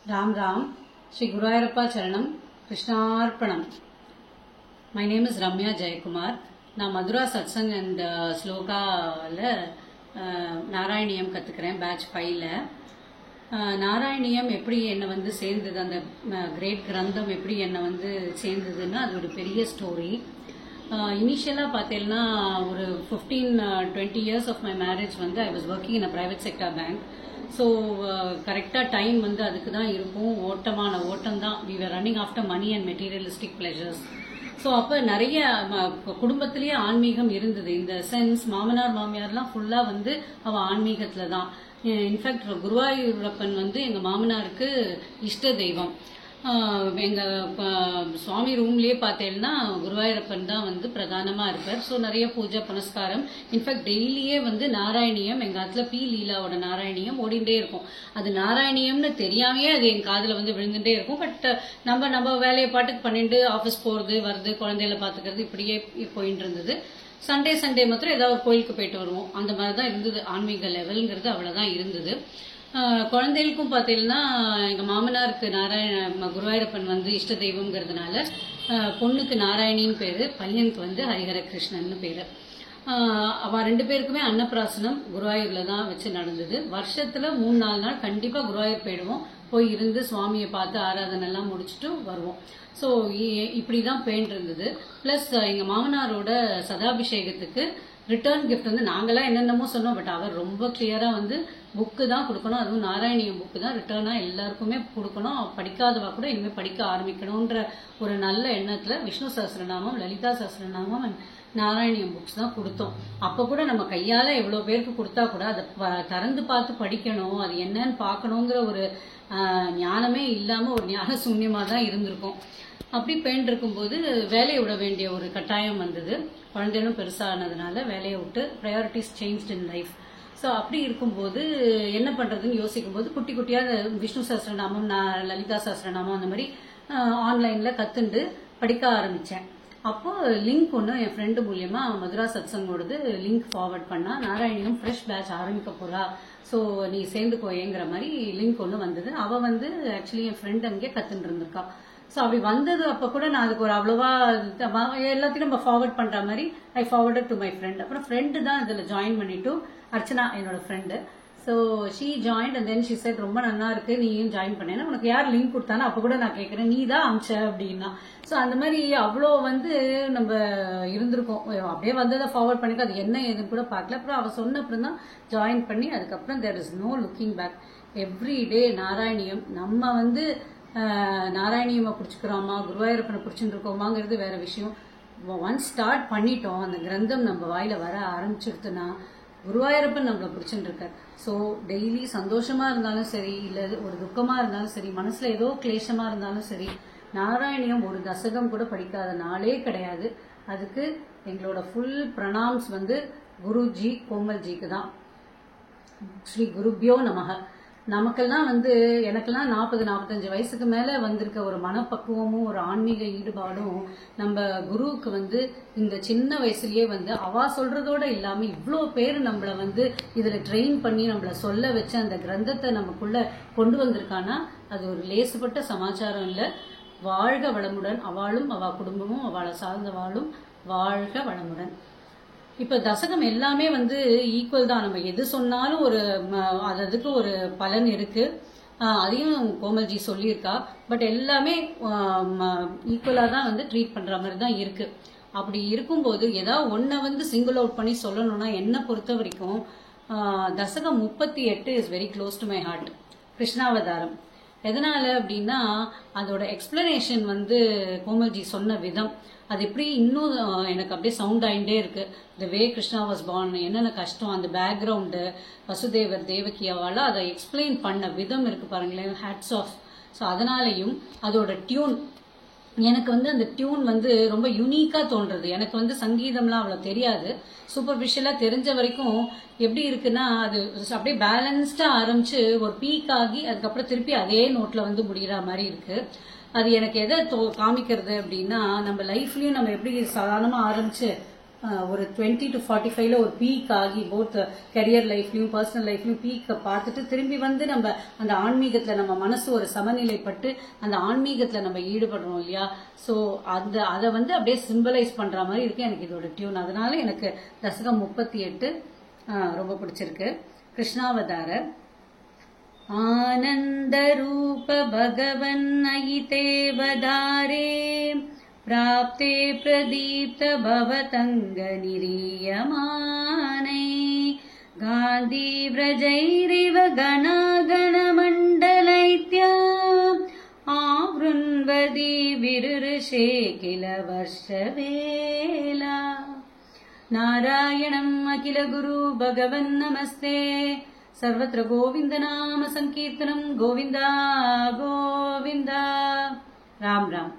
Ram Ram, Shri Gurayarappa Charanam, Krishnarpanam. My name is Ramya Jayakumar. நான் Mathura satsang and ஸ்லோகாவில் Narayaneeyam கற்றுக்கிறேன் batch 5ல். Narayaneeyam எப்படி என்னை வந்து சேர்ந்தது, அந்த கிரேட் கிரந்தம் எப்படி என்னை வந்து சேர்ந்ததுன்னா அது ஒரு பெரிய ஸ்டோரி. இனிஷியலாக பார்த்தீங்கன்னா ஒரு 15-20 இயர்ஸ் ஆஃப் மை மேரேஜ் வந்து I was working in a private sector bank. So கரெக்டாக டைம் வந்து அதுக்கு தான் இருக்கும், ஓட்டம் தான். We were running after money and materialistic pleasures. So அப்போ நிறைய குடும்பத்திலேயே ஆன்மீகம் இருந்தது. இந்த சென்ஸ் மாமனார் மாமியார்லாம் ஃபுல்லாக வந்து அவள் ஆன்மீகத்தில் தான். இன்ஃபேக்ட் குருவாயூரப்பன் வந்து எங்கள் மாமனாருக்கு இஷ்ட தெய்வம். எங்கள் சுவாமி ரூம்லேயே பார்த்தேன்னா குருவாயூரப்பன் தான் வந்து பிரதானமாக இருப்பார். ஸோ நிறைய பூஜை புனஸ்காரம். இன்ஃபேக்ட் டெய்லியே வந்து நாராயணியம் எங்கள் ஆத்துல பி லீலாவோட நாராயணியம் ஓடிண்டே இருக்கும். அது நாராயணியம்னு தெரியாமையே அது என் காதில் வந்து விழுந்துட்டே இருக்கும். பட் நம்ம வேலையை பாட்டுக்கு பண்ணிட்டு ஆஃபீஸ் போகிறது வருது, குழந்தைகளை பார்த்துக்கிறது, இப்படியே போயிட்டு இருந்தது. சண்டே மாத்திரம் ஏதாவது கோயிலுக்கு போயிட்டு வருவோம். அந்த மாதிரி தான் இருந்தது. ஆன்மீக லெவலுங்கிறது அவ்வளோதான் இருந்தது. குழந்தைகளுக்கும் பார்த்தீங்கன்னா எங்கள் மாமனாருக்கு குருவாயூரப்பன் வந்து இஷ்ட தெய்வம்ங்கிறதுனால பொண்ணுக்கு நாராயணின்னு பேர், பையனுக்கு வந்து ஹரிஹர கிருஷ்ணன் பேர். அவ 2 பேருக்குமே அன்னப்பிராசனம் குருவாயூரில் தான் வச்சு நடந்தது. வருஷத்துல 3-4 நாள் கண்டிப்பாக குருவாயூர் போயிடுவோம். போய் இருந்து சுவாமியை பார்த்து ஆராதனைலாம் முடிச்சுட்டு வருவோம். ஸோ இப்படி தான் போயிட்டு இருந்தது. ப்ளஸ் எங்கள் மாமனாரோட சதாபிஷேகத்துக்கு ரிட்டர்ன் கிஃப்ட் வந்து நாங்களாம் என்னென்னமோ சொன்னோம். பட் அவர் ரொம்ப கிளியராக வந்து புக்கு தான் கொடுக்கணும், அதுவும் நாராயணியம் புக்கு தான் ரிட்டர்னாக எல்லாருக்குமே கொடுக்கணும். படிக்காதவா கூட இனிமேல் படிக்க ஆரம்பிக்கணுன்ற ஒரு நல்ல எண்ணத்தில் விஷ்ணு சஹஸ்ரநாமம், லலிதா சஹஸ்ரநாமம் அண்ட் நாராயணியம் புக்ஸ் தான் கொடுத்தோம். அப்போ கூட நம்ம கையால் எவ்வளோ பேருக்கு கொடுத்தா கூட அதை திறந்து பார்த்து படிக்கணும், அது என்னன்னு பார்க்கணுங்கிற ஒரு ஞானமே இல்லாமல் ஒரு ஞான சூன்யமாக தான் இருந்திருக்கும். அப்படி போயிட்டு இருக்கும்போது வேலையை விட வேண்டிய ஒரு கட்டாயம் வந்தது. குழந்தைகளும் பெருசானதுனால வேலையை விட்டு priorities changed in life. So அப்படி இருக்கும்போது என்ன பண்ணுறதுன்னு யோசிக்கும்போது குட்டி குட்டியாக விஷ்ணு சஹஸ்ரநாமம், லலிதா சஹஸ்ரநாமம் அந்த மாதிரி ஆன்லைனில் கற்றுண்டு படிக்க ஆரம்பித்தேன். அப்போ லிங்க் ஒன்று என் ஃப்ரெண்டு மூலியமா மதுரா சத்சங்கோடது லிங்க் ஃபார்வர்ட் பண்ணா, நாராயணியம் ஃப்ரெஷ் பேட்ச் ஆரம்பிக்க போறா, ஸோ நீ சேர்ந்துக்கோயேங்கிற மாதிரி லிங்க் ஒன்று வந்தது. அவள் வந்து ஆக்சுவலி என் ஃப்ரெண்ட் அங்கே கற்றுட்டு இருந்திருக்கா. ஸோ அப்படி வந்தது. அப்போ கூட நான் அதுக்கு ஒரு அவ்வளோவா எல்லாத்தையும் நம்ம ஃபார்வர்ட் பண்ணுற மாதிரி ஐ ஃபார்வர்டட் டு மை ஃப்ரெண்ட். அப்புறம் ஃப்ரெண்டு தான் இதில் ஜாயின் பண்ணிட்டு, அர்ச்சனா என்னோட friend. So she join and then she said ரொம்ப நல்லா இருக்கு, நீயும் ஜாயின் பண்ணேன்னா உனக்கு யார் லிங்க் கொடுத்தானோ அப்போ கூட நான் கேட்குறேன், நீ தான் அமிச்ச அப்படின்னா. ஸோ அந்த மாதிரி அவ்வளோ வந்து நம்ம இருந்திருக்கோம். அப்படியே வந்ததை ஃபார்வர்ட் பண்ணிக்க, அது என்ன ஏதுன்னு கூட பார்க்கல. அப்புறம் அவள் சொன்ன அப்புறம் தான் ஜாயின் பண்ணி அதுக்கப்புறம் there is no looking back. Every day Narayaneeyam. நம்ம வந்து நாராயணியம்மை பிடிச்சிக்கிறோமா, குருவாயூரப்பனை பிடிச்சிட்டு இருக்கோமாங்கிறது வேற விஷயம். ஒன்ஸ் ஸ்டார்ட் பண்ணிட்டோம், அந்த கிரந்தம் நம்ம வாயில வர ஆரம்பிச்சிருத்துனா குருவாயூரப்பன் நம்மளை பிடிச்சிட்டு இருக்கார். ஸோ டெய்லி சந்தோஷமா இருந்தாலும் சரி, இல்லை ஒரு துக்கமா இருந்தாலும் சரி, மனசுல ஏதோ கிளேஷமா இருந்தாலும் சரி, நாராயணியம் ஒரு தசகம் கூட படிக்காத நாளே கிடையாது. அதுக்கு எங்களோட ஃபுல் பிரணாம்ஸ் வந்து குருஜி கோமல்ஜிக்கு தான். ஸ்ரீ குருபியோ நமக. நமக்கெல்லாம் வந்து எனக்கெல்லாம் 40-45 வயசுக்கு மேல வந்திருக்க ஒரு மனப்பக்குவமும் ஒரு ஆன்மீக ஈடுபாடும் நம்ம குருவுக்கு வந்து இந்த சின்ன வயசுலயே வந்து அவா சொல்றதோட இல்லாம இவ்வளோ பேர் நம்மள வந்து இதுல ட்ரெயின் பண்ணி நம்மள சொல்ல வச்சு அந்த கிரந்தத்தை நமக்குள்ள கொண்டு வந்திருக்கானா அது ஒரு லேசுப்பட்ட சமாச்சாரம் இல்லை. வாழ்க வளமுடன். அவளும் அவ குடும்பமும் அவளை சார்ந்தவாளும் வாழ்க வளமுடன். இப்ப தசகம் எல்லாமே வந்து ஈக்குவல் தான். நம்ம எது சொன்னாலும் ஒரு அதுக்கு ஒரு பலன் இருக்கு, அதையும் கோமல்ஜி சொல்லியிருக்கா. பட் எல்லாமே ஈக்குவலா தான் வந்து ட்ரீட் பண்ற மாதிரி தான் இருக்கு. அப்படி இருக்கும்போது ஏதாவது ஒன்ன வந்து சிங்கிள் அவுட் பண்ணி சொல்லணும்னா என்னை பொறுத்த வரைக்கும் தசகம் 38 is very close to my heart. Krishnavataram. எதனால அப்படின்னா அதோட எக்ஸ்பிளனேஷன் வந்து கோமல்ஜி சொன்ன விதம் அது எப்படி இன்னும் எனக்கு அப்படியே சவுண்ட் ஆகிட்டே இருக்கு. த வே கிருஷ்ணா வாஸ் பார்ன், என்னென்ன கஷ்டம், அந்த பேக்ரவுண்டு, வசுதேவர் தேவகியாவால அதை எக்ஸ்பிளைன் பண்ண விதம் இருக்கு பாருங்களேன், ஹேட்ஸ் ஆஃப். ஸோ அதனாலையும் அதோட டியூன் எனக்கு வந்து அந்த டியூன் வந்து ரொம்ப யூனிக்கா தோன்றது. எனக்கு வந்து சங்கீதம்லாம் அவ்வளோ தெரியாது, சூப்பர்ஃபிஷியலா தெரிஞ்ச வரைக்கும் எப்படி இருக்குன்னா அது அப்படியே பேலன்ஸ்டா ஆரம்பிச்சு ஒரு பீக் ஆகி அதுக்கப்புறம் திருப்பி அதே நோட்ல வந்து முடிகிற மாதிரி இருக்கு. அது எனக்கு எதை காமிக்கிறது அப்படின்னா நம்ம லைஃப்லயும் நம்ம எப்படி சாதாரணமா ஆரம்பிச்சு ஒரு 20 to 45ல ஒரு பீக் ஆகி போத் கரியர் லைஃப்லயும் பர்சனல் லைஃப்லயும் பீக்கை பார்த்துட்டு திரும்பி வந்து நம்ம அந்த ஆன்மீகத்துல நம்ம மனசு ஒரு சமநிலைப்பட்டு அந்த ஆன்மீகத்துல நம்ம ஈடுபடுறோம் இல்லையா. ஸோ அதை வந்து அப்படியே சிம்பலைஸ் பண்ற மாதிரி இருக்கு எனக்கு இதோட டியூன். அதனால எனக்கு தசகம் 38 ரொம்ப பிடிச்சிருக்கு. கிருஷ்ணாவதார ஆனந்த ரூப பகவன் அயிதே வதாரே प्राप्ते प्रदीप्त भवतंग निरीयमाने गांधी व्रजैरिव गणागण मंडलैत्या आवृण्वदी विरुरुषे किल वर्षवेला नारायणम् अखिल गुरु भगवन् नमस्ते सर्वत्र गोविंद नाम संकीर्तनम् गोविंदा गोविंदा. राम राम.